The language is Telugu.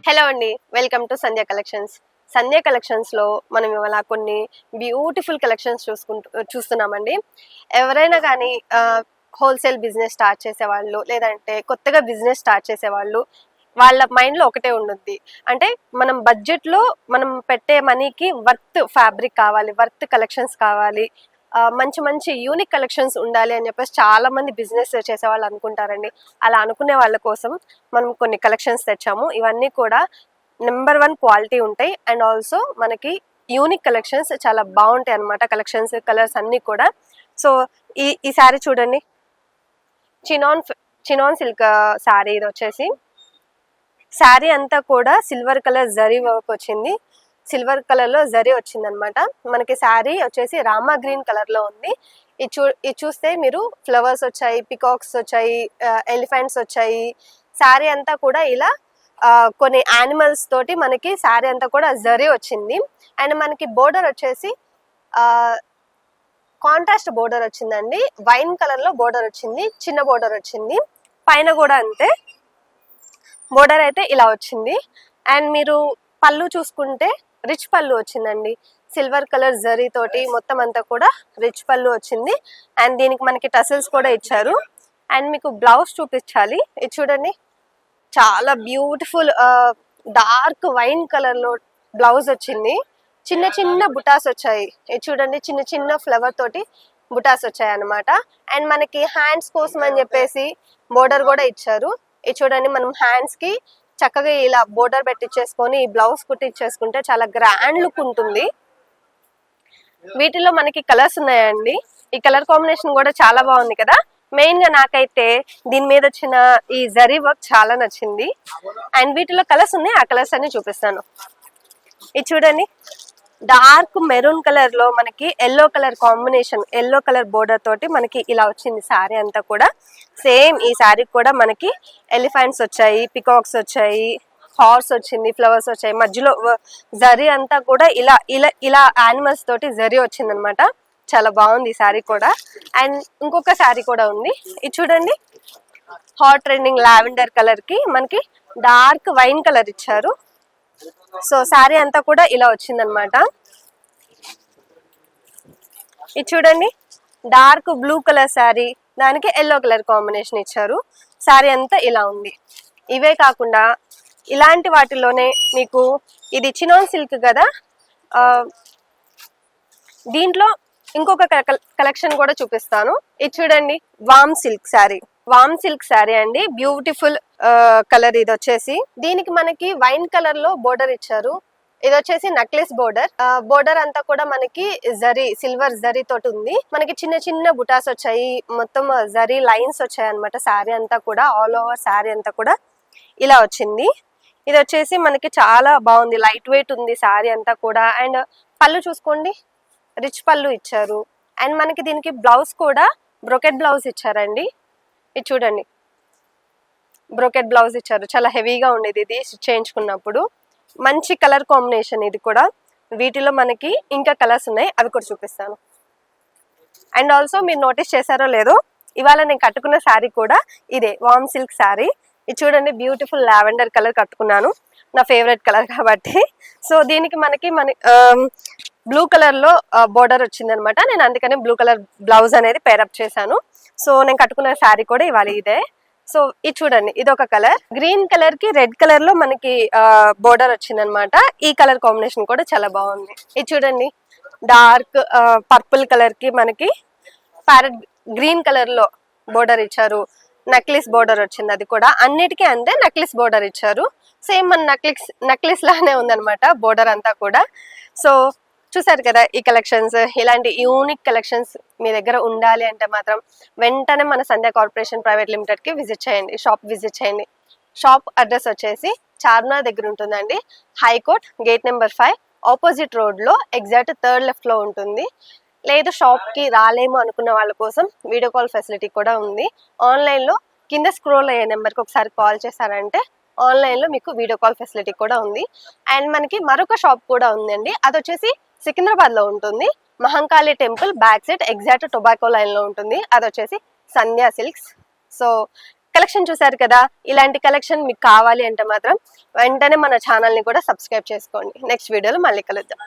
హలో అండి, వెల్కమ్ టు సంధ్య కలెక్షన్స్. సంధ్య కలెక్షన్స్లో మనం ఇవాళ కొన్ని బ్యూటిఫుల్ కలెక్షన్స్ చూస్తున్నామండి. ఎవరైనా కానీ హోల్సేల్ బిజినెస్ స్టార్ట్ చేసేవాళ్ళు, లేదంటే కొత్తగా బిజినెస్ స్టార్ట్ చేసేవాళ్ళు, వాళ్ళ మైండ్లో ఒకటే ఉంటుంది. అంటే మనం బడ్జెట్లో మనం పెట్టే మనీకి వర్త్ ఫ్యాబ్రిక్ కావాలి, వర్త్ కలెక్షన్స్ కావాలి, మంచి మంచి యూనిక్ కలెక్షన్స్ ఉండాలి అని చెప్పేసి చాలా మంది బిజినెస్ చేసే వాళ్ళు అనుకుంటారండి. అలా అనుకునే వాళ్ళ కోసం మనం కొన్ని కలెక్షన్స్ తెచ్చాము. ఇవన్నీ కూడా నెంబర్ 1 క్వాలిటీ ఉంటాయి. అండ్ ఆల్సో మనకి యూనిక్ కలెక్షన్స్ చాలా బాగుంటాయి అన్నమాట. కలెక్షన్స్, కలర్స్ అన్నీ కూడా. సో ఈ శారీ చూడండి, చినాన్ సిల్క్ శారీ. ఇది వచ్చేసి శారీ అంతా కూడా సిల్వర్ కలర్ జరీ వర్క్ వచ్చింది. సిల్వర్ కలర్ లో జరీ వచ్చింది అనమాట. మనకి శారీ వచ్చేసి రామా గ్రీన్ కలర్ లో ఉంది. ఇది చూస్తే మీరు ఫ్లవర్స్ వచ్చాయి, పికాక్స్ వచ్చాయి, ఎలిఫెంట్స్ వచ్చాయి. శారీ అంతా కూడా ఇలా కొన్ని యానిమల్స్ తోటి మనకి శారీ అంతా కూడా జరీ వచ్చింది. అండ్ మనకి బోర్డర్ వచ్చేసి కాంట్రాస్ట్ బోర్డర్ వచ్చిందండి. వైన్ కలర్ లో బోర్డర్ వచ్చింది, చిన్న బోర్డర్ వచ్చింది. పైన కూడా అంతే బోర్డర్ అయితే ఇలా వచ్చింది. అండ్ మీరు పళ్ళు చూసుకుంటే రిచ్ పళ్ళు వచ్చిందండి. సిల్వర్ కలర్ జరీ తోటి మొత్తం అంతా కూడా రిచ్ పళ్ళు వచ్చింది. అండ్ దీనికి మనకి టసల్స్ కూడా ఇచ్చారు. అండ్ మీకు బ్లౌజ్ చూపించాలి. ఇది చూడండి, చాలా బ్యూటిఫుల్ డార్క్ వైన్ కలర్ లో బ్లౌజ్ వచ్చింది. చిన్న చిన్న బుటాస్ వచ్చాయి. ఇది చూడండి, చిన్న చిన్న ఫ్లవర్ తోటి బుటాస్ వచ్చాయి అనమాట. అండ్ మనకి హ్యాండ్స్ కోసం అని చెప్పేసి బోర్డర్ కూడా ఇచ్చారు. ఇది చూడండి, మనం హ్యాండ్స్ కి చక్కగా ఇలా బోర్డర్ పెట్టించేసుకొని ఈ బ్లౌజ్ కుట్టించేసుకుంటే చాలా గ్రాండ్ లుక్ ఉంటుంది. వీటిలో మనకి కలర్స్ ఉన్నాయండి. ఈ కలర్ కాంబినేషన్ కూడా చాలా బాగుంది కదా. మెయిన్ గా నాకైతే దీని మీద వచ్చిన ఈ జరీ వర్క్ చాలా నచ్చింది. అండ్ వీటిలో కలర్స్ ఉన్నాయి, ఆ కలర్స్ అన్ని చూపిస్తాను. ఇది చూడండి, డార్క్ మెరూన్ కలర్ లో మనకి yellow colour combination, yellow colour border తోటి మనకి ఇలా వచ్చింది శారీ అంతా కూడా. సేమ్ ఈ శారీ కూడా మనకి ఎలిఫెంట్స్ వచ్చాయి, పికాక్స్ వచ్చాయి, హార్స్ వచ్చింది, ఫ్లవర్స్ వచ్చాయి. మధ్యలో జరీ అంతా కూడా ఇలా ఇలా ఇలా యానిమల్స్ తోటి జరీ వచ్చింది అనమాట. చాలా బాగుంది ఈ శారీ కూడా. అండ్ ఇంకొక శారీ కూడా ఉంది. ఇది చూడండి, హాట్ ట్రెండింగ్ లావెండర్ కలర్ కి మనకి డార్క్ వైన్ కలర్ ఇచ్చారు. సో శారీ అంతా కూడా ఇలా వచ్చిందనమాట. ఇది చూడండి, డార్క్ బ్లూ కలర్ శారీ, దానికి ఎల్లో కలర్ కాంబినేషన్ ఇచ్చారు. శారీ అంతా ఇలా ఉంది. ఇవే కాకుండా ఇలాంటి వాటిలోనే మీకు ఇది చినాన్ సిల్క్ కదా, దీంట్లో ఇంకొక కలెక్షన్ కూడా చూపిస్తాను. ఇది చూడండి, వామ్ సిల్క్ శారీ. వామ్ సిల్క్ శారీ అండి, బ్యూటిఫుల్ కలర్. ఇది వచ్చేసి దీనికి మనకి వైన్ కలర్ లో బోర్డర్ ఇచ్చారు. ఇది వచ్చేసి నక్లెస్ బోర్డర్. బోర్డర్ అంతా కూడా మనకి జరీ, సిల్వర్ జరీ తోటి ఉంది. మనకి చిన్న చిన్న బుటాస్ వచ్చాయి, మొత్తం జరీ లైన్స్ వచ్చాయి అనమాట. శారీ అంతా కూడా ఆల్ ఓవర్ శారీ అంతా కూడా ఇలా వచ్చింది. ఇది వచ్చేసి మనకి చాలా బాగుంది, లైట్ వెయిట్ ఉంది శారీ అంతా కూడా. అండ్ పళ్ళు చూసుకోండి, రిచ్ పళ్ళు ఇచ్చారు. అండ్ మనకి దీనికి బ్లౌజ్ కూడా బ్రోకెట్ బ్లౌజ్ ఇచ్చారండి. ఇది చూడండి, బ్రోకెట్ బ్లౌజ్ ఇచ్చారు. చాలా హెవీగా ఉండేది ఇది స్టిచ్ చేయించుకున్నప్పుడు. మంచి కలర్ కాంబినేషన్ ఇది కూడా. వీటిలో మనకి ఇంకా కలర్స్ ఉన్నాయి, అవి కూడా చూపిస్తాను. అండ్ ఆల్సో మీరు నోటీస్ చేశారో లేదో, ఇవాళ నేను కట్టుకున్న శారీ కూడా ఇదే వామ్ సిల్క్ శారీ. ఇది చూడండి, బ్యూటిఫుల్ లావెండర్ కలర్ కట్టుకున్నాను, నా ఫేవరెట్ కలర్ కాబట్టి. సో దీనికి మనకి బ్లూ కలర్ లో బోర్డర్ వచ్చింది అనమాట. నేను అందుకని బ్లూ కలర్ బ్లౌజ్ అనేది పేరప్ చేశాను. సో నేను కట్టుకున్న శారీ కూడా ఇవాళ ఇదే. సో ఇది చూడండి, ఇది ఒక కలర్. గ్రీన్ కలర్ కి రెడ్ కలర్ లో మనకి బోర్డర్ వచ్చింది అనమాట. ఈ కలర్ కాంబినేషన్ కూడా చాలా బాగుంది. ఇది చూడండి, డార్క్ పర్పుల్ కలర్ కి మనకి ప్యారెట్ గ్రీన్ కలర్ లో బోర్డర్ ఇచ్చారు. నక్లిస్ బోర్డర్ వచ్చింది, అది కూడా అన్నిటికీ అంతే నక్లిస్ బోర్డర్ ఇచ్చారు. సేమ్ మన నక్లిస్ లానే ఉందన్నమాట బోర్డర్ అంతా కూడా. సో చూసారు కదా ఈ కలెక్షన్స్. ఇలాంటి యూనిక్ కలెక్షన్స్ మీ దగ్గర ఉండాలి అంటే మాత్రం వెంటనే మన సంధ్య కార్పొరేషన్ ప్రైవేట్ లిమిటెడ్ కి విజిట్ చేయండి, షాప్ విజిట్ చేయండి. షాప్ అడ్రస్ వచ్చేసి చార్మినార్ దగ్గర ఉంటుందండి. High court gate number 5 opposite road లో ఎగ్జాక్ట్ 3rd లెఫ్ట్ లో ఉంటుంది. లేదు షాప్ కి రాలేము అనుకున్న వాళ్ళ కోసం వీడియో కాల్ ఫెసిలిటీ కూడా ఉంది. ఆన్లైన్ లో కింద స్క్రోల్ అయ్యే నెంబర్కి ఒకసారి కాల్ చేశారంటే ఆన్లైన్ లో మీకు వీడియో కాల్ ఫెసిలిటీ కూడా ఉంది. అండ్ మనకి మరొక షాప్ కూడా ఉందండి, అది వచ్చేసి సికింద్రాబాద్ లో ఉంటుంది. Mahankali temple back side exact tobacco line లో ఉంటుంది. అది వచ్చేసి సంధ్య సిల్క్స్. సో కలెక్షన్ చూసారు కదా, ఇలాంటి కలెక్షన్ మీకు కావాలి అంటే మాత్రం వెంటనే మన ఛానల్ ని కూడా సబ్స్క్రైబ్ చేసుకోండి. నెక్స్ట్ వీడియోలో మళ్ళీ కలుద్దాం.